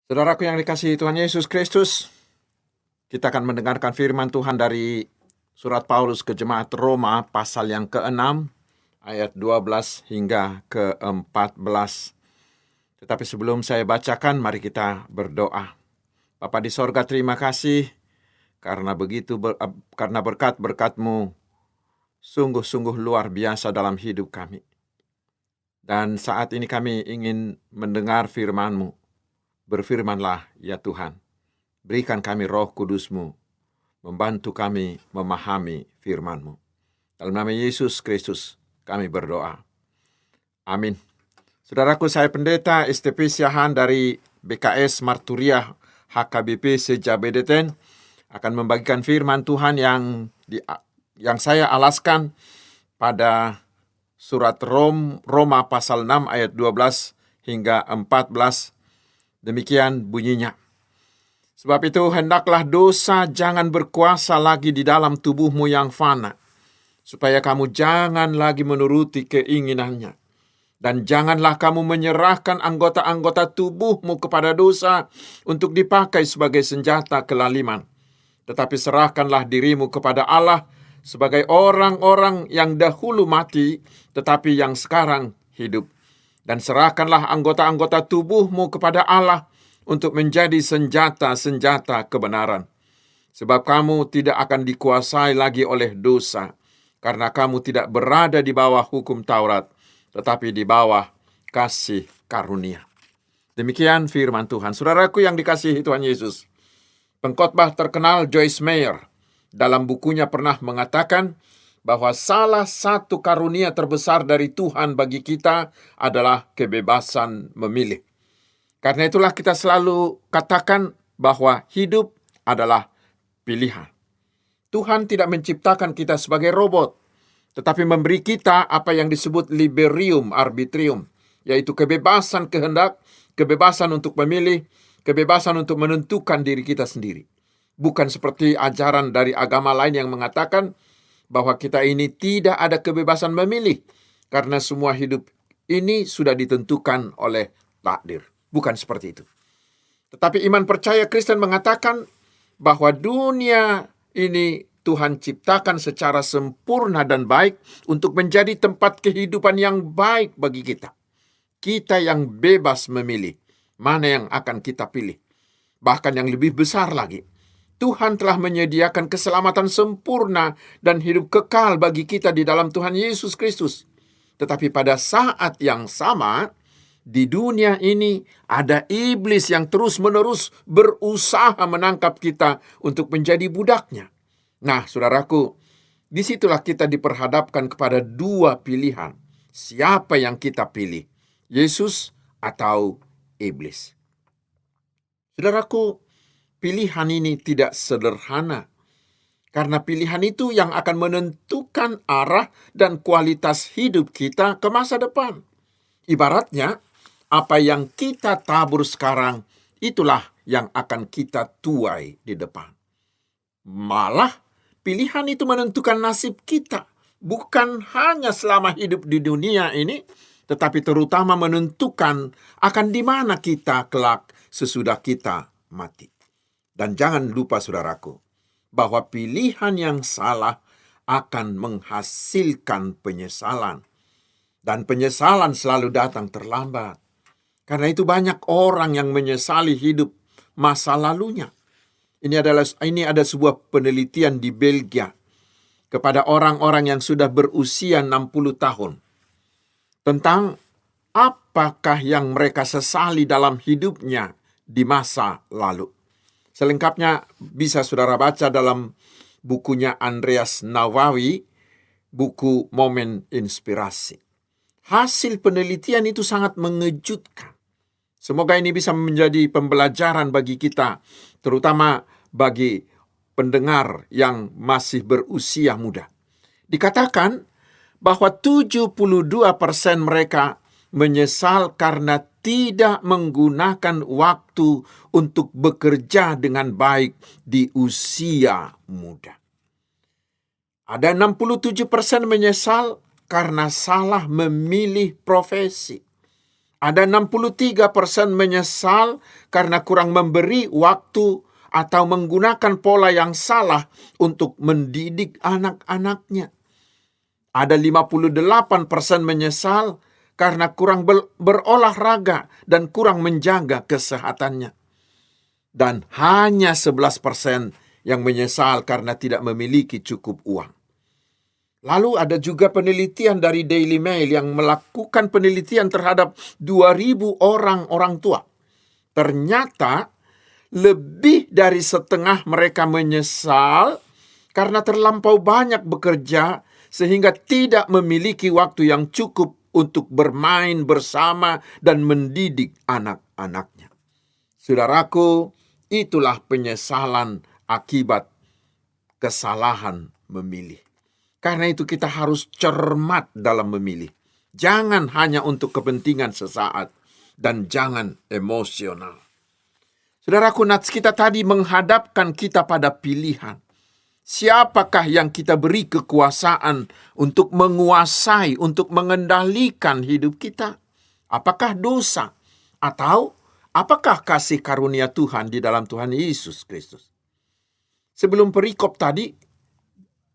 Saudaraku yang dikasihi Tuhan Yesus Kristus, kita akan mendengarkan firman Tuhan dari surat Paulus ke jemaat Roma pasal yang ke-6 ayat 12 hingga ke-14. Tetapi sebelum saya bacakan, mari kita berdoa. Bapa di sorga, terima kasih karena karena berkat-berkat-Mu sungguh-sungguh luar biasa dalam hidup kami. Dan saat ini kami ingin mendengar firman-Mu. Berfirmanlah, ya Tuhan. Berikan kami roh kudus-Mu, membantu kami memahami firman-Mu. Dalam nama Yesus Kristus kami berdoa. Amin. Saudaraku, saya pendeta STP Siahan dari BKS Marturiah HKBP Sejabedeten akan membagikan firman Tuhan yang saya alaskan pada surat Roma pasal 6 ayat 12 hingga 14. Demikian bunyinya. Sebab itu hendaklah dosa jangan berkuasa lagi di dalam tubuhmu yang fana, supaya kamu jangan lagi menuruti keinginannya. Dan janganlah kamu menyerahkan anggota-anggota tubuhmu kepada dosa untuk dipakai sebagai senjata kelaliman. Tetapi serahkanlah dirimu kepada Allah sebagai orang-orang yang dahulu mati, tetapi yang sekarang hidup. Dan serahkanlah anggota-anggota tubuhmu kepada Allah untuk menjadi senjata-senjata kebenaran. Sebab kamu tidak akan dikuasai lagi oleh dosa, karena kamu tidak berada di bawah hukum Taurat, tetapi di bawah kasih karunia. Demikian firman Tuhan. Saudaraku yang dikasihi Tuhan Yesus, pengkhotbah terkenal Joyce Meyer dalam bukunya pernah mengatakan bahwa salah satu karunia terbesar dari Tuhan bagi kita adalah kebebasan memilih. Karena itulah kita selalu katakan bahwa hidup adalah pilihan. Tuhan tidak menciptakan kita sebagai robot, tetapi memberi kita apa yang disebut liberium arbitrium, yaitu kebebasan kehendak, kebebasan untuk memilih, kebebasan untuk menentukan diri kita sendiri. Bukan seperti ajaran dari agama lain yang mengatakan bahwa kita ini tidak ada kebebasan memilih, karena semua hidup ini sudah ditentukan oleh takdir. Bukan seperti itu. Tetapi iman percaya Kristen mengatakan bahwa dunia ini Tuhan ciptakan secara sempurna dan baik untuk menjadi tempat kehidupan yang baik bagi kita. Kita yang bebas memilih mana yang akan kita pilih. Bahkan yang lebih besar lagi, Tuhan telah menyediakan keselamatan sempurna dan hidup kekal bagi kita di dalam Tuhan Yesus Kristus. Tetapi pada saat yang sama, di dunia ini ada iblis yang terus-menerus berusaha menangkap kita untuk menjadi budaknya. Nah, saudaraku, disitulah kita diperhadapkan kepada dua pilihan. Siapa yang kita pilih? Yesus atau iblis? Saudaraku, pilihan ini tidak sederhana, karena pilihan itu yang akan menentukan arah dan kualitas hidup kita ke masa depan. Ibaratnya, apa yang kita tabur sekarang, itulah yang akan kita tuai di depan. Malah, pilihan itu menentukan nasib kita, bukan hanya selama hidup di dunia ini, tetapi terutama menentukan akan di mana kita kelak sesudah kita mati. Dan jangan lupa, saudaraku, bahwa pilihan yang salah akan menghasilkan penyesalan. Dan penyesalan selalu datang terlambat. Karena itu banyak orang yang menyesali hidup masa lalunya. Ini ada sebuah penelitian di Belgia kepada orang-orang yang sudah berusia 60 tahun. Tentang apakah yang mereka sesali dalam hidupnya di masa lalu. Selengkapnya bisa saudara baca dalam bukunya Andreas Nawawi, buku Momen Inspirasi. Hasil penelitian itu sangat mengejutkan. Semoga ini bisa menjadi pembelajaran bagi kita, terutama bagi pendengar yang masih berusia muda. Dikatakan bahwa 72% mereka menyesal karena tidak menggunakan waktu untuk bekerja dengan baik di usia muda. Ada 67% menyesal karena salah memilih profesi. Ada 63% menyesal karena kurang memberi waktu atau menggunakan pola yang salah untuk mendidik anak-anaknya. Ada 58% menyesal karena kurang berolahraga dan kurang menjaga kesehatannya. Dan hanya 11% yang menyesal karena tidak memiliki cukup uang. Lalu ada juga penelitian dari Daily Mail yang melakukan penelitian terhadap 2.000 orang tua. Ternyata lebih dari setengah mereka menyesal karena terlampau banyak bekerja sehingga tidak memiliki waktu yang cukup untuk bermain bersama dan mendidik anak-anaknya. Saudaraku, itulah penyesalan akibat kesalahan memilih. Karena itu kita harus cermat dalam memilih. Jangan hanya untuk kepentingan sesaat dan jangan emosional. Saudaraku, nats kita tadi menghadapkan kita pada pilihan. Siapakah yang kita beri kekuasaan untuk menguasai, untuk mengendalikan hidup kita? Apakah dosa? Atau apakah kasih karunia Tuhan di dalam Tuhan Yesus Kristus? Sebelum perikop tadi,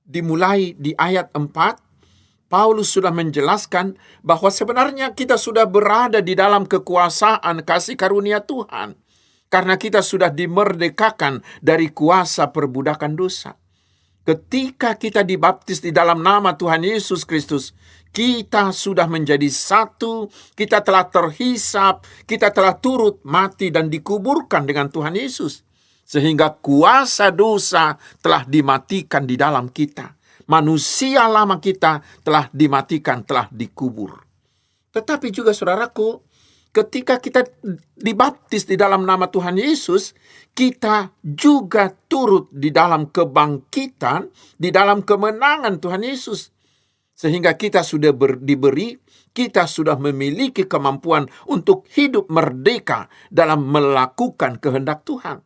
dimulai di ayat 4, Paulus sudah menjelaskan bahwa sebenarnya kita sudah berada di dalam kekuasaan kasih karunia Tuhan. Karena kita sudah dimerdekakan dari kuasa perbudakan dosa. Ketika kita dibaptis di dalam nama Tuhan Yesus Kristus, kita sudah menjadi satu, kita telah terhisap, kita telah turut mati dan dikuburkan dengan Tuhan Yesus. Sehingga kuasa dosa telah dimatikan di dalam kita. Manusia lama kita telah dimatikan, telah dikubur. Tetapi juga saudaraku, ketika kita dibaptis di dalam nama Tuhan Yesus, kita juga turut di dalam kebangkitan, di dalam kemenangan Tuhan Yesus. Sehingga kita sudah diberi, kita sudah memiliki kemampuan untuk hidup merdeka dalam melakukan kehendak Tuhan.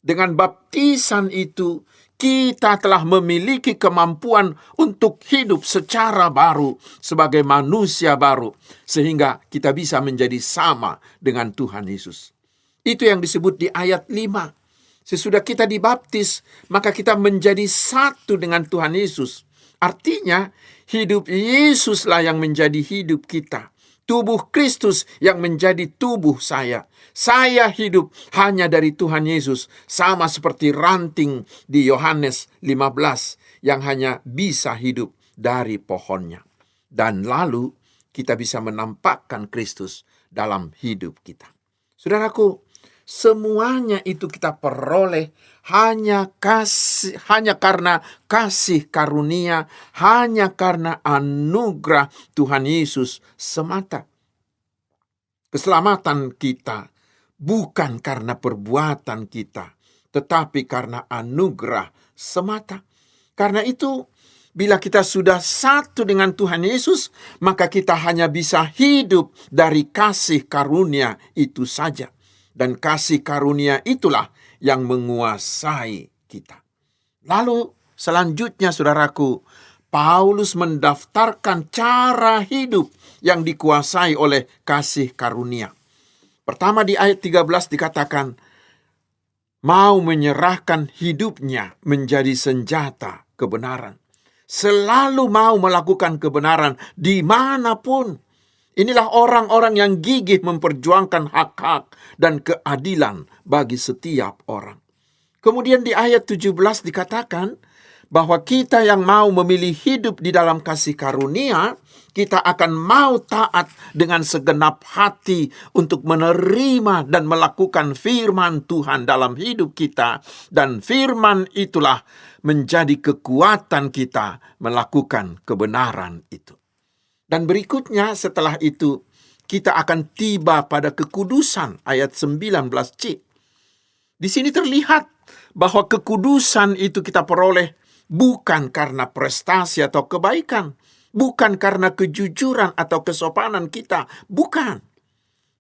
Dengan baptisan itu, kita telah memiliki kemampuan untuk hidup secara baru sebagai manusia baru, sehingga kita bisa menjadi sama dengan Tuhan Yesus. Itu yang disebut di ayat 5. Sesudah kita dibaptis, maka kita menjadi satu dengan Tuhan Yesus. Artinya, hidup Yesuslah yang menjadi hidup kita. Tubuh Kristus yang menjadi tubuh saya. Saya hidup hanya dari Tuhan Yesus, sama seperti ranting di Yohanes 15 yang hanya bisa hidup dari pohonnya. Dan lalu kita bisa menampakkan Kristus dalam hidup kita. Saudaraku, semuanya itu kita peroleh hanya karena kasih karunia, hanya karena anugerah Tuhan Yesus semata. Keselamatan kita bukan karena perbuatan kita, tetapi karena anugerah semata. Karena itu, bila kita sudah satu dengan Tuhan Yesus, maka kita hanya bisa hidup dari kasih karunia itu saja. Dan kasih karunia itulah yang menguasai kita. Lalu selanjutnya saudaraku, Paulus mendaftarkan cara hidup yang dikuasai oleh kasih karunia. Pertama di ayat 13 dikatakan, mau menyerahkan hidupnya menjadi senjata kebenaran. Selalu mau melakukan kebenaran dimanapun. Inilah orang-orang yang gigih memperjuangkan hak-hak dan keadilan bagi setiap orang. Kemudian di ayat 17 dikatakan bahwa kita yang mau memilih hidup di dalam kasih karunia, kita akan mau taat dengan segenap hati untuk menerima dan melakukan firman Tuhan dalam hidup kita. Dan firman itulah menjadi kekuatan kita melakukan kebenaran itu. Dan berikutnya setelah itu, kita akan tiba pada kekudusan, ayat 19c. Di sini terlihat bahwa kekudusan itu kita peroleh bukan karena prestasi atau kebaikan, bukan karena kejujuran atau kesopanan kita, bukan.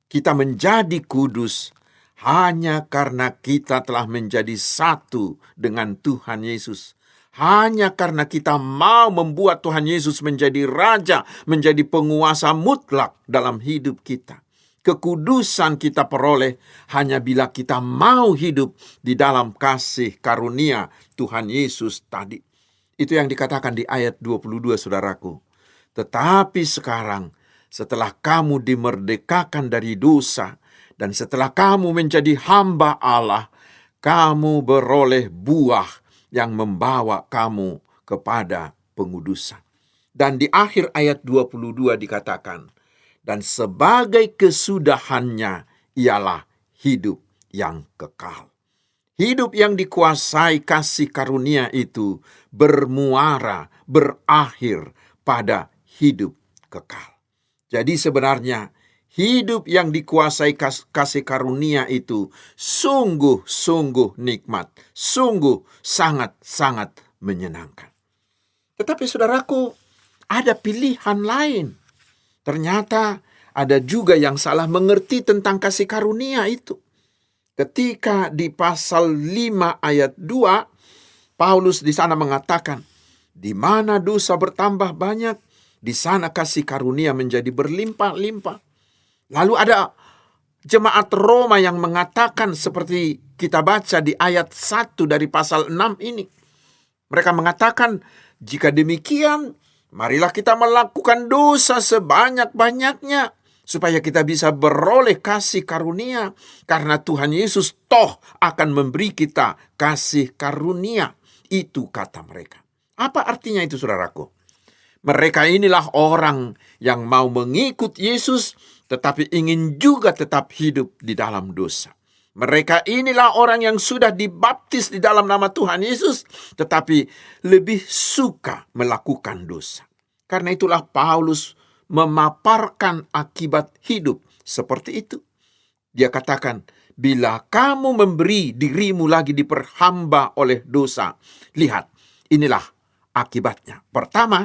Kita menjadi kudus hanya karena kita telah menjadi satu dengan Tuhan Yesus. Hanya karena kita mau membuat Tuhan Yesus menjadi raja, menjadi penguasa mutlak dalam hidup kita. Kekudusan kita peroleh hanya bila kita mau hidup di dalam kasih karunia Tuhan Yesus tadi. Itu yang dikatakan di ayat 22, saudaraku. Tetapi sekarang, setelah kamu dimerdekakan dari dosa, dan setelah kamu menjadi hamba Allah, kamu beroleh buah yang membawa kamu kepada pengudusan. Dan di akhir ayat 22 dikatakan, dan sebagai kesudahannya ialah hidup yang kekal. Hidup yang dikuasai kasih karunia itu bermuara, berakhir pada hidup kekal. Jadi sebenarnya hidup yang dikuasai kasih karunia itu sungguh-sungguh nikmat, sungguh sangat-sangat menyenangkan. Tetapi saudaraku, ada pilihan lain. Ternyata ada juga yang salah mengerti tentang kasih karunia itu. Ketika di pasal 5 ayat 2, Paulus di sana mengatakan, di mana dosa bertambah banyak, di sana kasih karunia menjadi berlimpah-limpah. Lalu ada jemaat Roma yang mengatakan seperti kita baca di ayat 1 dari pasal 6 ini. Mereka mengatakan, jika demikian, marilah kita melakukan dosa sebanyak-banyaknya, supaya kita bisa beroleh kasih karunia, karena Tuhan Yesus toh akan memberi kita kasih karunia. Itu kata mereka. Apa artinya itu, saudaraku? Mereka inilah orang yang mau mengikut Yesus, tetapi ingin juga tetap hidup di dalam dosa. Mereka inilah orang yang sudah dibaptis di dalam nama Tuhan Yesus, tetapi lebih suka melakukan dosa. Karena itulah Paulus memaparkan akibat hidup seperti itu. Dia katakan, bila kamu memberi dirimu lagi diperhamba oleh dosa, lihat, inilah akibatnya. Pertama,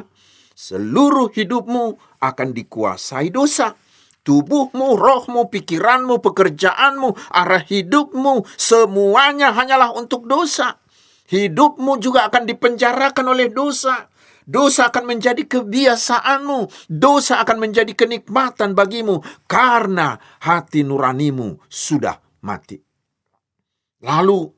seluruh hidupmu akan dikuasai dosa. Tubuhmu, rohmu, pikiranmu, pekerjaanmu, arah hidupmu, semuanya hanyalah untuk dosa. Hidupmu juga akan dipenjarakan oleh dosa. Dosa akan menjadi kebiasaanmu. Dosa akan menjadi kenikmatan bagimu karena hati nuranimu sudah mati. Lalu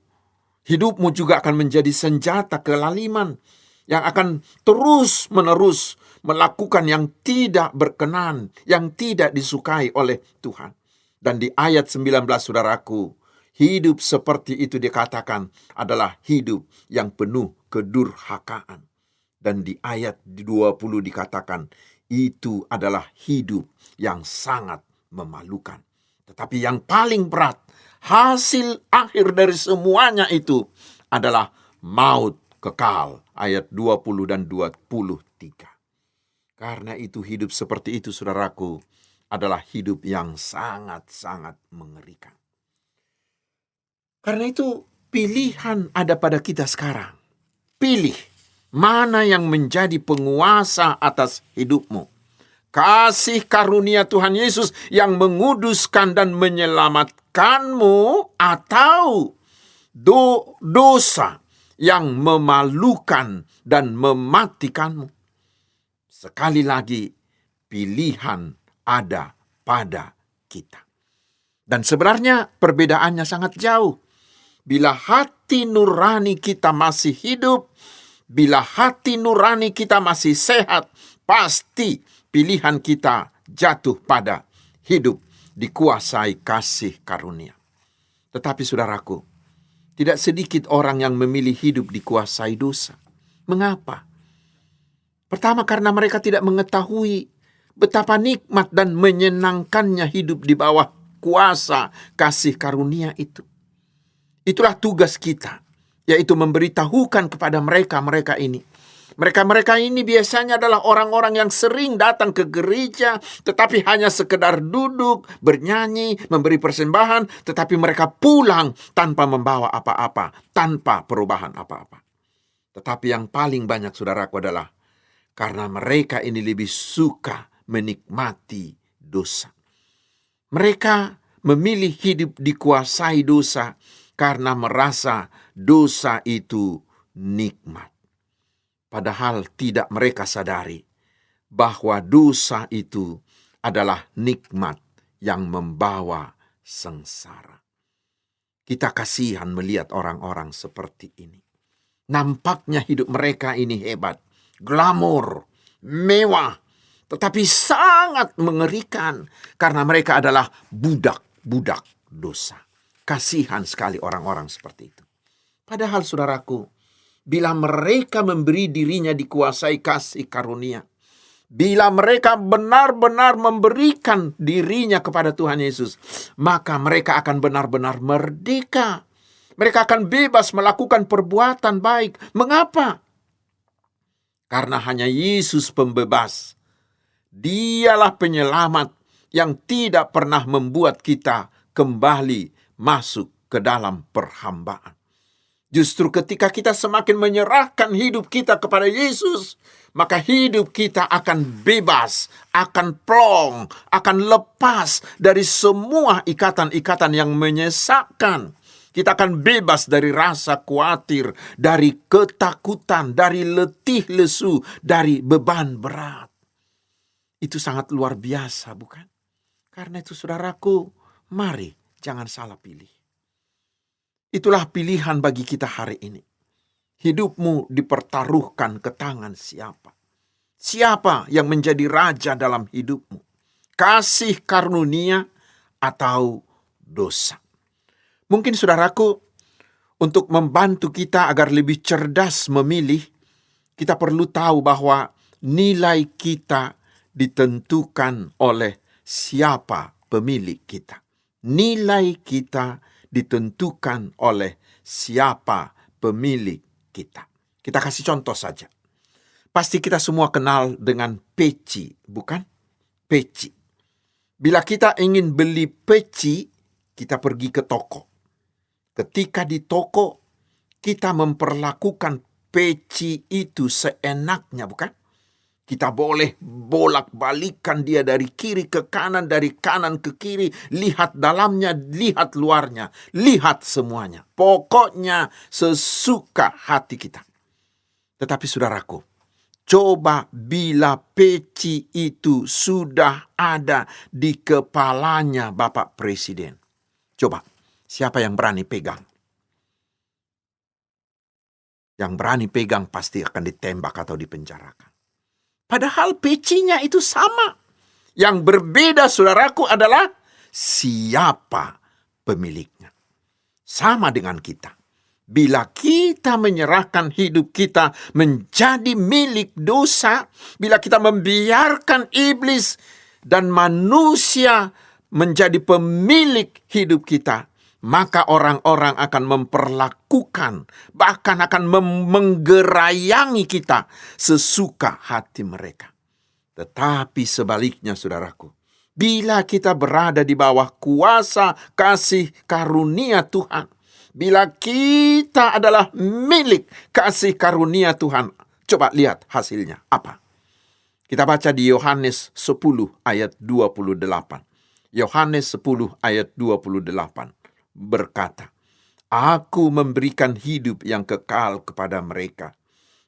hidupmu juga akan menjadi senjata kelaliman yang akan terus-menerus melakukan yang tidak berkenan, yang tidak disukai oleh Tuhan. Dan di ayat 19, saudaraku, hidup seperti itu dikatakan adalah hidup yang penuh kedurhakaan. Dan di ayat 20 dikatakan, itu adalah hidup yang sangat memalukan. Tetapi yang paling berat, hasil akhir dari semuanya itu adalah maut kekal. Ayat 20 dan 23. Karena itu hidup seperti itu, saudaraku, adalah hidup yang sangat-sangat mengerikan. Karena itu pilihan ada pada kita sekarang. Pilih mana yang menjadi penguasa atas hidupmu. Kasih karunia Tuhan Yesus yang menguduskan dan menyelamatkanmu, atau dosa yang memalukan dan mematikanmu. Sekali lagi, pilihan ada pada kita. Dan sebenarnya perbedaannya sangat jauh. Bila hati nurani kita masih hidup, bila hati nurani kita masih sehat, pasti pilihan kita jatuh pada hidup dikuasai kasih karunia. Tetapi saudaraku, tidak sedikit orang yang memilih hidup dikuasai dosa. Mengapa? Pertama, karena mereka tidak mengetahui betapa nikmat dan menyenangkannya hidup di bawah kuasa kasih karunia itu. Itulah tugas kita, yaitu memberitahukan kepada mereka ini. Mereka ini biasanya adalah orang-orang yang sering datang ke gereja, tetapi hanya sekedar duduk, bernyanyi, memberi persembahan, tetapi mereka pulang tanpa membawa apa-apa, tanpa perubahan apa-apa. Tetapi yang paling banyak, saudaraku, adalah karena mereka ini lebih suka menikmati dosa. Mereka memilih hidup dikuasai dosa karena merasa dosa itu nikmat. Padahal tidak mereka sadari bahwa dosa itu adalah nikmat yang membawa sengsara. Kita kasihan melihat orang-orang seperti ini. Nampaknya hidup mereka ini hebat, glamor, mewah, tetapi sangat mengerikan karena mereka adalah budak-budak dosa. Kasihan sekali orang-orang seperti itu. Padahal saudaraku, bila mereka memberi dirinya dikuasai kasih karunia, bila mereka benar-benar memberikan dirinya kepada Tuhan Yesus, maka mereka akan benar-benar merdeka. Mereka akan bebas melakukan perbuatan baik. Mengapa? Karena hanya Yesus pembebas. Dialah penyelamat yang tidak pernah membuat kita kembali masuk ke dalam perhambaan. Justru ketika kita semakin menyerahkan hidup kita kepada Yesus, maka hidup kita akan bebas, akan plong, akan lepas dari semua ikatan-ikatan yang menyesakkan. Kita akan bebas dari rasa khawatir, dari ketakutan, dari letih lesu, dari beban berat. Itu sangat luar biasa, bukan? Karena itu saudaraku, mari jangan salah pilih. Itulah pilihan bagi kita hari ini. Hidupmu dipertaruhkan ke tangan siapa? Siapa yang menjadi raja dalam hidupmu? Kasih karunia atau dosa? Mungkin saudaraku, untuk membantu kita agar lebih cerdas memilih, kita perlu tahu bahwa nilai kita ditentukan oleh siapa pemilik kita. Nilai kita ditentukan oleh siapa pemilik kita. Kita kasih contoh saja. Pasti kita semua kenal dengan peci, bukan? Peci. Bila kita ingin beli peci, kita pergi ke toko. Ketika di toko, kita memperlakukan peci itu seenaknya, bukan? Kita boleh bolak-balikan dia dari kiri ke kanan, dari kanan ke kiri. Lihat dalamnya, lihat luarnya, lihat semuanya. Pokoknya sesuka hati kita. Tetapi saudaraku, coba bila peci itu sudah ada di kepalanya Bapak Presiden. Coba, siapa yang berani pegang? Yang berani pegang pasti akan ditembak atau dipenjarakan. Padahal pecinya itu sama. Yang berbeda saudaraku adalah siapa pemiliknya. Sama dengan kita. Bila kita menyerahkan hidup kita menjadi milik dosa, bila kita membiarkan iblis dan manusia menjadi pemilik hidup kita, maka orang-orang akan memperlakukan, bahkan akan menggerayangi kita sesuka hati mereka. Tetapi sebaliknya saudaraku, bila kita berada di bawah kuasa kasih karunia Tuhan, bila kita adalah milik kasih karunia Tuhan, coba lihat hasilnya apa. Kita baca di Yohanes 10 ayat 28. Yohanes 10 ayat 28. Berkata, Aku memberikan hidup yang kekal kepada mereka,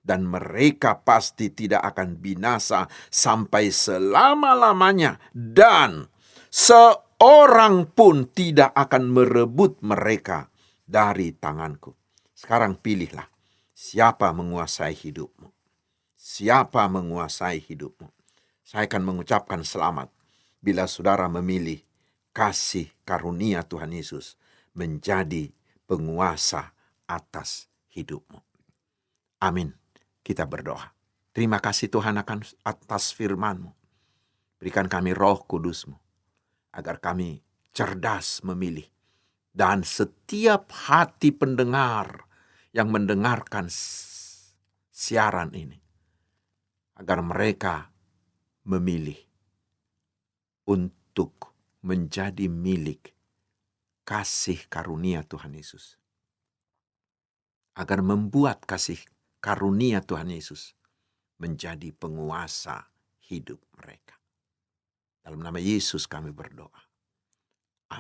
dan mereka pasti tidak akan binasa sampai selama-lamanya, dan seorang pun tidak akan merebut mereka dari tanganku. Sekarang pilihlah, siapa menguasai hidupmu? Siapa menguasai hidupmu? Saya akan mengucapkan selamat bila saudara memilih kasih karunia Tuhan Yesus menjadi penguasa atas hidupmu. Amin. Kita berdoa. Terima kasih Tuhan atas firman-Mu. Berikan kami Roh Kudus-Mu, agar kami cerdas memilih. Dan setiap hati pendengar yang mendengarkan siaran ini, agar mereka memilih untuk menjadi milik kasih karunia Tuhan Yesus. Agar membuat kasih karunia Tuhan Yesus menjadi penguasa hidup mereka. Dalam nama Yesus kami berdoa.